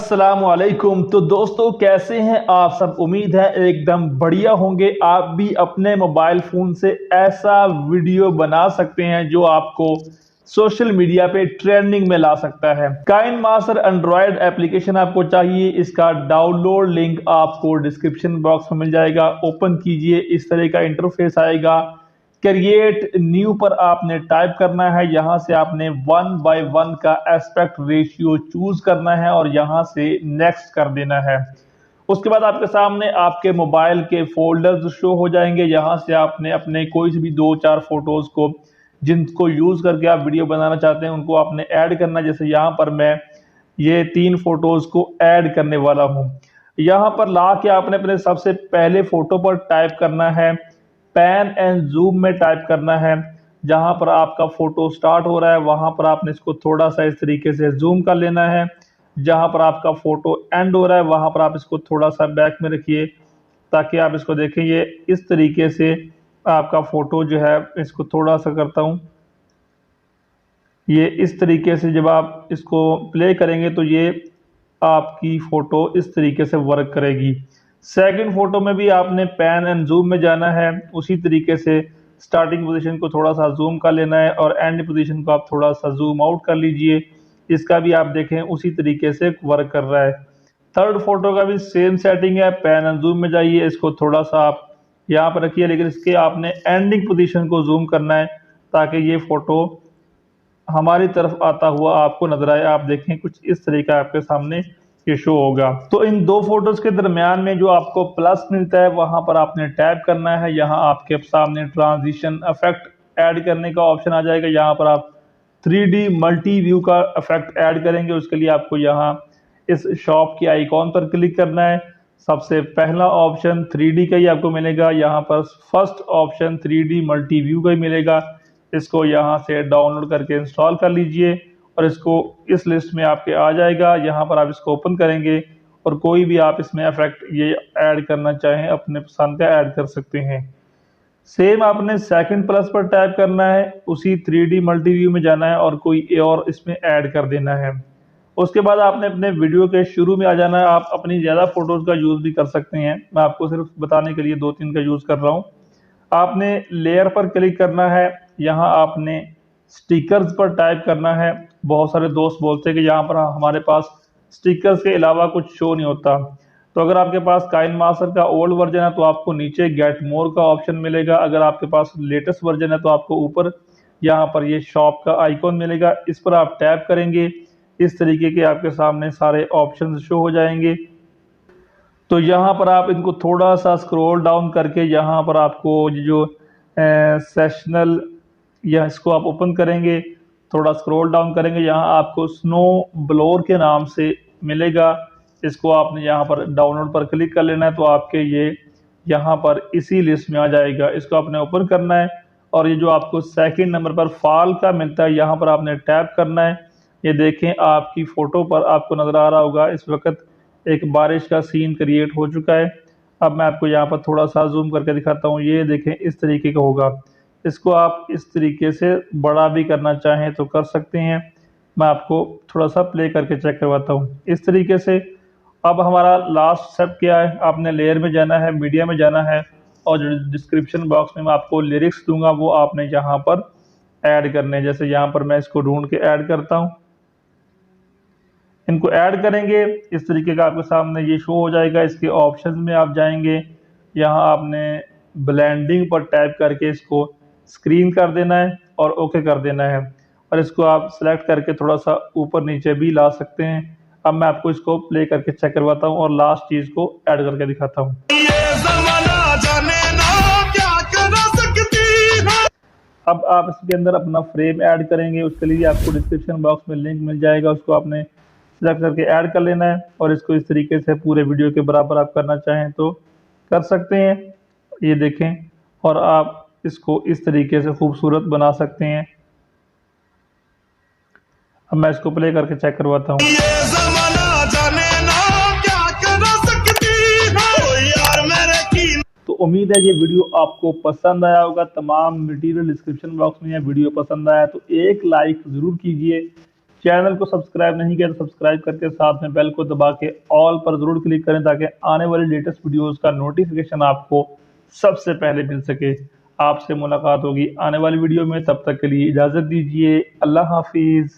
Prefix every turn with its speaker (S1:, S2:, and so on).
S1: अस्सलामुअलैकुम। तो दोस्तों कैसे हैं आप सब? उम्मीद है एकदम बढ़िया होंगे। आप भी अपने मोबाइल फ़ोन से ऐसा वीडियो बना सकते हैं जो आपको सोशल मीडिया पे ट्रेंडिंग में ला सकता है। काइन मास्टर एंड्रॉयड एप्लीकेशन आपको चाहिए, इसका डाउनलोड लिंक आपको डिस्क्रिप्शन बॉक्स में मिल जाएगा। ओपन कीजिए, इस तरह का इंटरफेस आएगा। क्रिएट न्यू पर आपने टाइप करना है। यहाँ से आपने 1:1 का एस्पेक्ट रेशियो चूज करना है और यहाँ से नेक्स्ट कर देना है। उसके बाद आपके सामने आपके मोबाइल के फोल्डर्स शो हो जाएंगे। यहाँ से आपने अपने कोई से भी 2-4 फोटोज को जिनको यूज करके आप वीडियो बनाना चाहते हैं उनको आपने ऐड करना है। जैसे यहाँ पर मैं ये 3 फोटोज को ऐड करने वाला हूँ। यहाँ पर ला के आपने अपने सबसे पहले फोटो पर टाइप करना है, पैन एंड जूम में टाइप करना है। जहां पर आपका फोटो स्टार्ट हो रहा है वहां पर आपने इसको थोड़ा सा इस तरीके से जूम कर लेना है। जहां पर आपका फोटो एंड हो रहा है वहां पर आप इसको थोड़ा सा बैक में रखिए ताकि आप इसको देखें। ये इस तरीके से आपका फोटो जो है, इसको थोड़ा सा करता हूं, ये इस तरीके से जब आप इसको प्ले करेंगे तो ये आपकी फोटो इस तरीके से वर्क करेगी। सेकंड फोटो में भी आपने पैन एंड जूम में जाना है। उसी तरीके से स्टार्टिंग पोजीशन को थोड़ा सा जूम कर लेना है और एंड पोजीशन को आप थोड़ा सा जूम आउट कर लीजिए। इसका भी आप देखें उसी तरीके से वर्क कर रहा है। थर्ड फोटो का भी सेम सेटिंग है, पैन एंड जूम में जाइए, इसको थोड़ा सा आप यहाँ पर रखिए, लेकिन इसके आपने एंडिंग पोजीशन को जूम करना है ताकि ये फोटो हमारी तरफ आता हुआ आपको नजर आए। आप देखें कुछ इस तरीका आपके सामने ये शो होगा। तो इन 2 फोटोज के दरमियान में जो आपको प्लस मिलता है वहां पर आपने टैप करना है। यहाँ आपके सामने ट्रांजिशन इफेक्ट ऐड करने का ऑप्शन आ जाएगा। यहाँ पर आप 3D मल्टी व्यू का इफेक्ट ऐड करेंगे। उसके लिए आपको यहाँ इस शॉप के आइकॉन पर क्लिक करना है। सबसे पहला ऑप्शन 3D का ही आपको मिलेगा। यहाँ पर first option 3D multi view का ही मिलेगा। इसको यहाँ से डाउनलोड करके इंस्टॉल कर लीजिए और इसको इस लिस्ट में आपके आ जाएगा। यहाँ पर आप इसको ओपन करेंगे और कोई भी आप इसमें इफेक्ट ये ऐड करना चाहें अपने पसंद का ऐड कर सकते हैं। सेम आपने सेकंड प्लस पर टाइप करना है, उसी 3D मल्टी व्यू में जाना है और कोई और इसमें ऐड कर देना है। उसके बाद आपने अपने वीडियो के शुरू में आ जाना है। आप अपनी ज़्यादा फोटोज़ का यूज़ भी कर सकते हैं, मैं आपको सिर्फ बताने के लिए 2-3 का यूज़ कर रहा हूँ। आपने लेयर पर क्लिक करना है। यहाँ आपने स्टिकर्स पर टाइप करना है। बहुत सारे दोस्त बोलते हैं कि यहाँ पर हमारे पास स्टिकर्स के अलावा कुछ शो नहीं होता। तो अगर आपके पास काइन मास्टर का ओल्ड वर्जन है तो आपको नीचे गेट मोर का ऑप्शन मिलेगा। अगर आपके पास लेटेस्ट वर्जन है तो आपको ऊपर यहाँ पर ये शॉप का आइकॉन मिलेगा, इस पर आप टैप करेंगे। इस तरीके के आपके सामने सारे ऑप्शन शो हो जाएंगे। तो यहाँ पर आप इनको थोड़ा सा स्क्रॉल डाउन करके यहाँ पर आपको ये जो सेशनल या इसको आप ओपन करेंगे, थोड़ा स्क्रॉल डाउन करेंगे, यहाँ आपको स्नो ब्लोर के नाम से मिलेगा। इसको आपने यहाँ पर डाउनलोड पर क्लिक कर लेना है तो आपके ये यहाँ पर इसी लिस्ट में आ जाएगा। इसको आपने ओपन करना है और ये जो आपको सेकंड नंबर पर फॉल का मिलता है यहाँ पर आपने टैप करना है। ये देखें आपकी फ़ोटो पर आपको नज़र आ रहा होगा इस वक्त एक बारिश का सीन क्रिएट हो चुका है। अब मैं आपको यहाँ पर थोड़ा सा जूम करके दिखाता हूँ। ये देखें इस तरीके का होगा। इसको आप इस तरीके से बड़ा भी करना चाहें तो कर सकते हैं। मैं आपको थोड़ा सा प्ले करके चेक करवाता हूँ इस तरीके से। अब हमारा लास्ट स्टेप क्या है, आपने लेयर में जाना है, मीडिया में जाना है और जो डिस्क्रिप्शन बॉक्स में मैं आपको लिरिक्स दूंगा वो आपने यहाँ पर ऐड करने हैं। जैसे यहाँ पर मैं इसको ढूंढ के ऐड करता हूँ, इनको ऐड करेंगे, इस तरीके का आपके सामने ये शो हो जाएगा। इसके ऑप्शंस में आप जाएंगे, यहाँ आपने ब्लेंडिंग पर टाइप करके इसको स्क्रीन कर देना है और ओके कर देना है और इसको आप सेलेक्ट करके थोड़ा सा ऊपर नीचे भी ला सकते हैं। अब मैं आपको इसको प्ले करके चेक करवाता हूँ और लास्ट चीज़ को ऐड करके दिखाता हूँ। अब आप इसके अंदर अपना फ्रेम ऐड करेंगे, उसके लिए आपको डिस्क्रिप्शन बॉक्स में लिंक मिल जाएगा, उसको आपने सेलेक्ट करके ऐड कर लेना है और इसको इस तरीके से पूरे वीडियो के बराबर आप करना चाहें तो कर सकते हैं। ये देखें और आप इसको इस तरीके से खूबसूरत बना सकते हैं। अब मैं इसको प्ले करके चेक करवाता हूँ। तो उम्मीद है ये वीडियो आपको पसंद आया होगा। तमाम मटेरियल डिस्क्रिप्शन बॉक्स में है। वीडियो पसंद आया तो एक लाइक ज़रूर कीजिए। चैनल को सब्सक्राइब नहीं किया तो सब्सक्राइब करके साथ में बेल को दबा के ऑल पर ज़रूर क्लिक करें ताकि आने वाली लेटेस्ट वीडियोज़ का नोटिफिकेशन आपको सबसे पहले मिल सके। आपसे मुलाकात होगी आने वाली वीडियो में, तब तक के लिए इजाज़त दीजिए। अल्लाह हाफिज़।